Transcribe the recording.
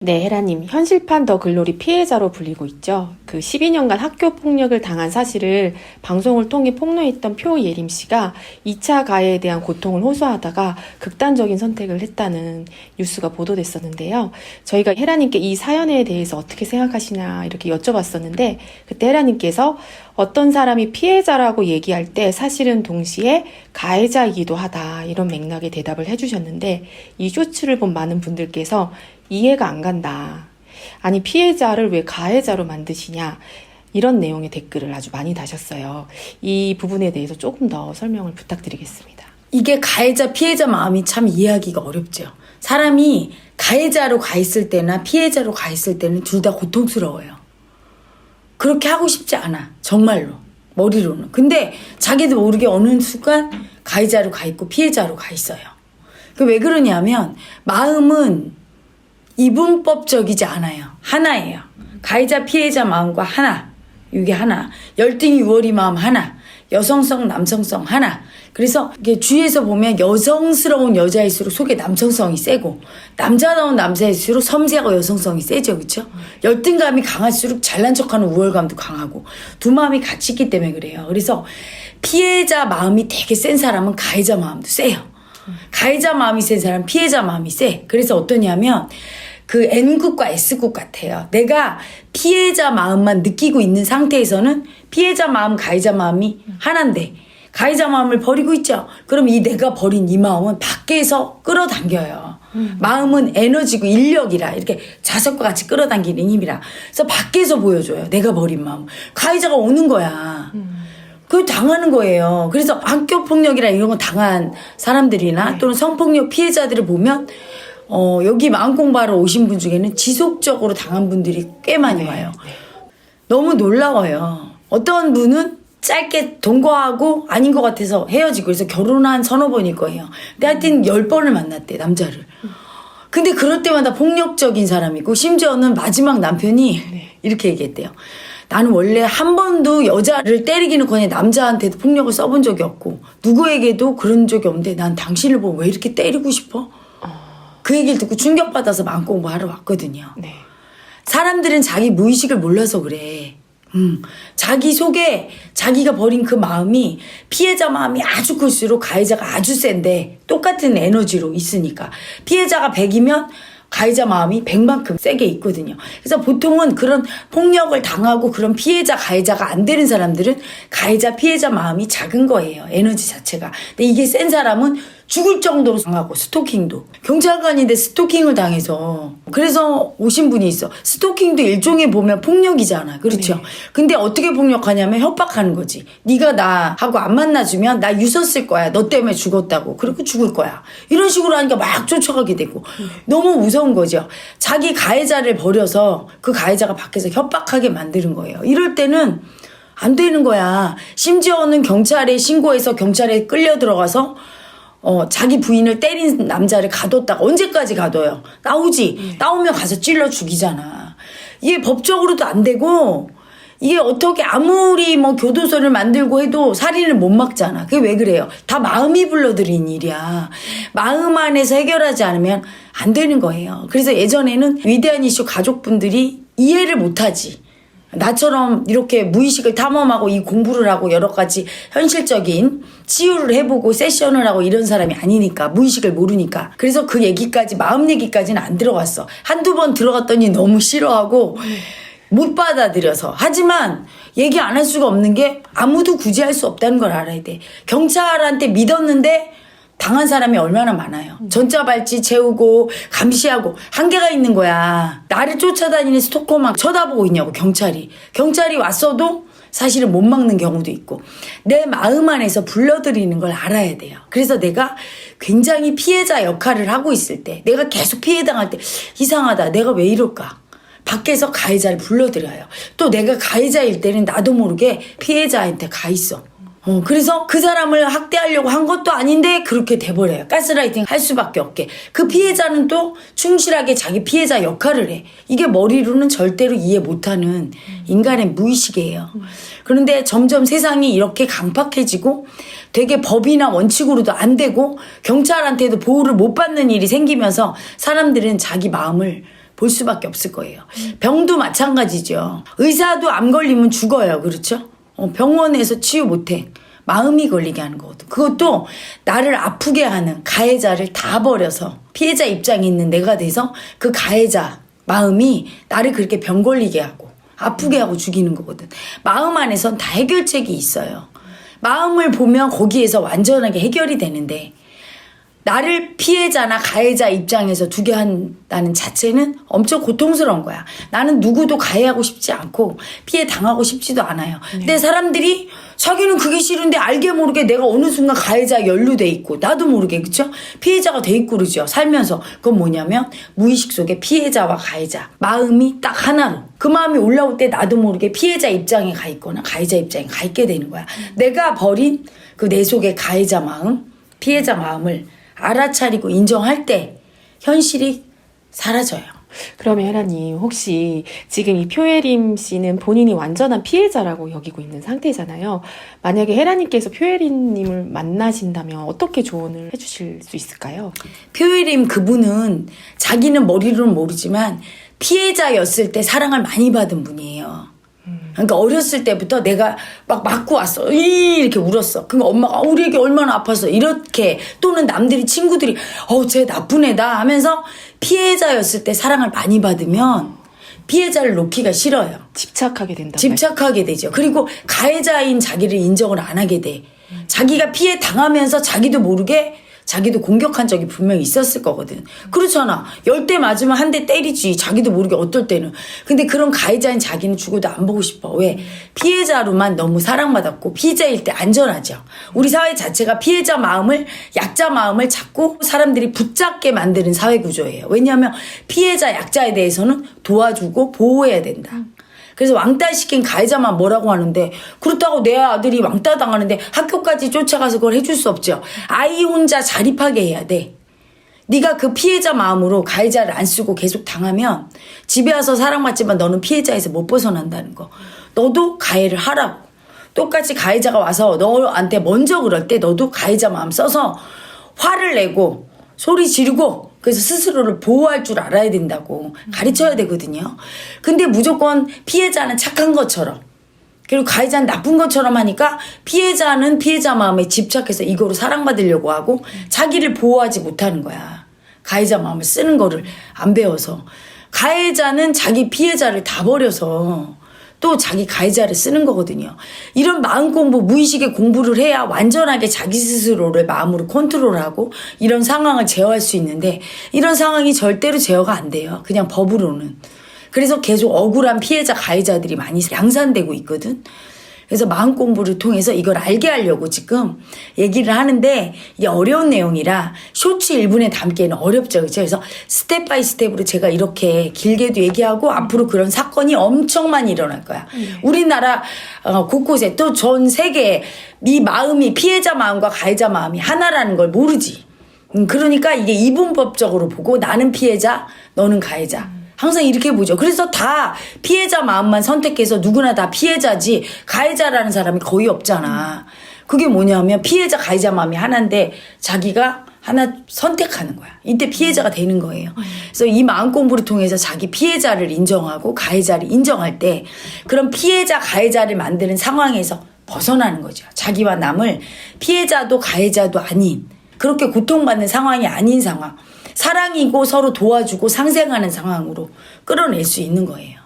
네, 헤라님. 현실판 더 글로리 피해자로 불리고 있죠. 그 12년간 학교 폭력을 당한 사실을 방송을 통해 폭로했던 표예림 씨가 2차 가해에 대한 고통을 호소하다가 극단적인 선택을 했다는 뉴스가 보도됐었는데요. 저희가 헤라님께 이 사연에 대해서 어떻게 생각하시나 이렇게 여쭤봤었는데, 그때 헤라님께서 어떤 사람이 피해자라고 얘기할 때 사실은 동시에 가해자이기도 하다, 이런 맥락의 대답을 해주셨는데, 이 쇼츠를 본 많은 분들께서 이해가 안 간다. 아니, 피해자를 왜 가해자로 만드시냐. 이런 내용의 댓글을 아주 많이 다셨어요. 이 부분에 대해서 조금 더 설명을 부탁드리겠습니다. 이게 가해자, 피해자 마음이 참 이해하기가 어렵죠. 사람이 가해자로 가 있을 때나 피해자로 가 있을 때는 둘 다 고통스러워요. 그렇게 하고 싶지 않아. 정말로. 머리로는. 근데 자기도 모르게 어느 순간 가해자로 가 있고 피해자로 가 있어요. 왜 그러냐면 마음은 이분법적이지 않아요. 하나예요. 가해자 피해자 마음과 하나. 이게 하나. 열등이 유월이 마음 하나. 여성성 남성성 하나. 그래서 이게 주위에서 보면 여성스러운 여자일수록 속에 남성성이 세고 남자다운 남자일수록 섬세하고 여성성이 세죠. 그렇죠? 열등감이 강할수록 잘난 척하는 우월감도 강하고 두 마음이 같이 있기 때문에 그래요. 그래서 피해자 마음이 되게 센 사람은 가해자 마음도 세요. 가해자 마음이 센 사람은 피해자 마음이 세. 그래서 어떠냐면 그 N국과 S국 같아요. 내가 피해자 마음만 느끼고 있는 상태에서는 피해자 마음, 가해자 마음이 하나인데 가해자 마음을 버리고 있죠. 그럼 이 내가 버린 이 마음은 밖에서 끌어당겨요. 마음은 에너지고 인력이라 이렇게 자석과 같이 끌어당기는 힘이라. 그래서 밖에서 보여줘요. 내가 버린 마음. 가해자가 오는 거야. 그걸 당하는 거예요. 그래서 학교 폭력이나 이런 거 당한 사람들이나 또는 성폭력 피해자들을 보면 여기 마음공부하러 오신 분 중에는 지속적으로 당한 분들이 꽤 많이 와요. 너무 놀라워요. 어떤 분은 짧게 동거하고 아닌 것 같아서 헤어지고 그래서 결혼한 서너 번일 거예요. 근데 하여튼 10번을 만났대, 남자를. 근데 그럴 때마다 폭력적인 사람이고 심지어는 마지막 남편이 이렇게 얘기했대요. 나는 원래 한 번도 여자를 때리기는커녕 남자한테도 폭력을 써본 적이 없고 누구에게도 그런 적이 없는데 난 당신을 보면 왜 이렇게 때리고 싶어? 그 얘기를 듣고 충격받아서 마음공부하러 왔거든요. 네. 사람들은 자기 무의식을 몰라서 그래. 자기 속에 자기가 버린 그 마음이 피해자 마음이 아주 클수록 가해자가 아주 센데 똑같은 에너지로 있으니까 피해자가 100이면 가해자 마음이 100만큼 세게 있거든요. 그래서 보통은 그런 폭력을 당하고 그런 피해자 가해자가 안 되는 사람들은 가해자 피해자 마음이 작은 거예요. 에너지 자체가. 근데 이게 센 사람은 죽을 정도로 당하고 스토킹도. 경찰관인데 스토킹을 당해서. 그래서 오신 분이 있어. 스토킹도 일종의 보면 폭력이잖아. 그렇죠? 네. 근데 어떻게 폭력하냐면 협박하는 거지. 네가 나하고 안 만나주면 나 유서 쓸 거야. 너 때문에 죽었다고. 그리고 죽을 거야. 이런 식으로 하니까 막 쫓아가게 되고. 너무 무서운 거죠. 자기 가해자를 버려서 그 가해자가 밖에서 협박하게 만드는 거예요. 이럴 때는 안 되는 거야. 심지어는 경찰에 신고해서 경찰에 끌려 들어가서 자기 부인을 때린 남자를 가뒀다가 언제까지 가둬요? 나오지. 나오면 가서 찔러 죽이잖아. 이게 법적으로도 안 되고 이게 어떻게 아무리 교도소를 만들고 해도 살인을 못 막잖아. 그게 왜 그래요? 다 마음이 불러들인 일이야. 마음 안에서 해결하지 않으면 안 되는 거예요. 그래서 예전에는 위대한 이슈 가족분들이 이해를 못하지. 나처럼 이렇게 무의식을 탐험하고 이 공부를 하고 여러 가지 현실적인 치유를 해보고 세션을 하고 이런 사람이 아니니까 무의식을 모르니까 그래서 그 얘기까지 마음 얘기까지는 안 들어갔어. 한두 번 들어갔더니 너무 싫어하고 못 받아들여서. 하지만 얘기 안 할 수가 없는 게 아무도 구제할 수 없다는 걸 알아야 돼. 경찰한테 믿었는데 당한 사람이 얼마나 많아요. 전자발찌 채우고 감시하고 한계가 있는 거야. 나를 쫓아다니는 스토커만 쳐다보고 있냐고 경찰이. 경찰이 왔어도 사실은 못 막는 경우도 있고 내 마음 안에서 불러들이는 걸 알아야 돼요. 그래서 내가 굉장히 피해자 역할을 하고 있을 때 내가 계속 피해당할 때 이상하다. 내가 왜 이럴까? 밖에서 가해자를 불러들여요. 또 내가 가해자일 때는 나도 모르게 피해자한테 가 있어. 그래서 그 사람을 학대하려고 한 것도 아닌데 그렇게 돼버려요. 가스라이팅 할 수밖에 없게. 그 피해자는 또 충실하게 자기 피해자 역할을 해. 이게 머리로는 절대로 이해 못하는 인간의 무의식이에요. 그런데 점점 세상이 이렇게 강팍해지고 되게 법이나 원칙으로도 안 되고 경찰한테도 보호를 못 받는 일이 생기면서 사람들은 자기 마음을 볼 수밖에 없을 거예요. 병도 마찬가지죠. 의사도 암 걸리면 죽어요. 그렇죠? 병원에서 치유 못해. 마음이 걸리게 하는 거거든. 그것도 나를 아프게 하는 가해자를 다 버려서 피해자 입장에 있는 내가 돼서 그 가해자 마음이 나를 그렇게 병 걸리게 하고 아프게 하고 죽이는 거거든. 마음 안에선 다 해결책이 있어요. 마음을 보면 거기에서 완전하게 해결이 되는데 나를 피해자나 가해자 입장에서 두게 한다는 자체는 엄청 고통스러운 거야. 나는 누구도 가해하고 싶지 않고 피해 당하고 싶지도 않아요. 근데 사람들이 자기는 그게 싫은데 알게 모르게 내가 어느 순간 가해자에 연루돼 있고 나도 모르게 그쵸? 피해자가 돼 있고 그러죠. 살면서. 그건 뭐냐면 무의식 속에 피해자와 가해자 마음이 딱 하나로 그 마음이 올라올 때 나도 모르게 피해자 입장에 가 있거나 가해자 입장에 가 있게 되는 거야. 내가 버린 그 내 속의 가해자 마음 피해자 마음을 알아차리고 인정할 때 현실이 사라져요. 그러면 혜라님 혹시 지금 이 표예림 씨는 본인이 완전한 피해자라고 여기고 있는 상태잖아요. 만약에 혜라님께서 표예림님을 만나신다면 어떻게 조언을 해주실 수 있을까요? 표예림 그분은 자기는 머리로는 모르지만 피해자였을 때 사랑을 많이 받은 분이에요. 그러니까 어렸을 때부터 내가 막 맞고 왔어. 이렇게 울었어. 그러니까 엄마가 우리 애기 얼마나 아팠어. 이렇게 또는 남들이 친구들이 쟤 나쁜 애다 하면서 피해자였을 때 사랑을 많이 받으면 피해자를 놓기가 싫어요. 집착하게 된다. 집착하게 되죠. 그리고 가해자인 자기를 인정을 안 하게 돼. 자기가 피해 당하면서 자기도 모르게 자기도 공격한 적이 분명히 있었을 거거든. 그렇잖아. 10대 맞으면 한 대 때리지. 자기도 모르게 어떨 때는. 근데 그런 가해자인 자기는 죽어도 안 보고 싶어. 왜? 피해자로만 너무 사랑받았고 피해자일 때 안전하죠. 우리 사회 자체가 피해자 마음을 약자 마음을 자꾸 사람들이 붙잡게 만드는 사회 구조예요. 왜냐하면 피해자 약자에 대해서는 도와주고 보호해야 된다. 그래서 왕따 시킨 가해자만 뭐라고 하는데 그렇다고 내 아들이 왕따 당하는데 학교까지 쫓아가서 그걸 해줄 수 없죠. 아이 혼자 자립하게 해야 돼. 네가 그 피해자 마음으로 가해자를 안 쓰고 계속 당하면 집에 와서 사랑받지만 너는 피해자에서 못 벗어난다는 거. 너도 가해를 하라고. 똑같이 가해자가 와서 너한테 먼저 그럴 때 너도 가해자 마음 써서 화를 내고 소리 지르고 그래서 스스로를 보호할 줄 알아야 된다고 가르쳐야 되거든요. 근데 무조건 피해자는 착한 것처럼 그리고 가해자는 나쁜 것처럼 하니까 피해자는 피해자 마음에 집착해서 이거로 사랑받으려고 하고 자기를 보호하지 못하는 거야. 가해자 마음을 쓰는 거를 안 배워서. 가해자는 자기 피해자를 다 버려서 또 자기 가해자를 쓰는 거거든요. 이런 마음 공부, 무의식의 공부를 해야 완전하게 자기 스스로를 마음으로 컨트롤하고 이런 상황을 제어할 수 있는데 이런 상황이 절대로 제어가 안 돼요. 그냥 법으로는. 그래서 계속 억울한 피해자, 가해자들이 많이 양산되고 있거든. 그래서 마음 공부를 통해서 이걸 알게 하려고 지금 얘기를 하는데 이게 어려운 내용이라 쇼츠 1분에 담기에는 어렵죠. 그렇죠? 그래서 스텝 바이 스텝으로 제가 이렇게 길게도 얘기하고 앞으로 그런 사건이 엄청 많이 일어날 거야. 우리나라 곳곳에 또 전 세계에 네 마음이 피해자 마음과 가해자 마음이 하나라는 걸 모르지. 그러니까 이게 이분법적으로 보고 나는 피해자, 너는 가해자. 항상 이렇게 보죠. 그래서 다 피해자 마음만 선택해서 누구나 다 피해자지 가해자라는 사람이 거의 없잖아. 그게 뭐냐면 피해자 가해자 마음이 하나인데 자기가 하나 선택하는 거야. 이때 피해자가 되는 거예요. 그래서 이 마음 공부를 통해서 자기 피해자를 인정하고 가해자를 인정할 때 그런 피해자 가해자를 만드는 상황에서 벗어나는 거죠. 자기와 남을 피해자도 가해자도 아닌 그렇게 고통받는 상황이 아닌 상황. 사랑이고 서로 도와주고 상생하는 상황으로 끌어낼 수 있는 거예요.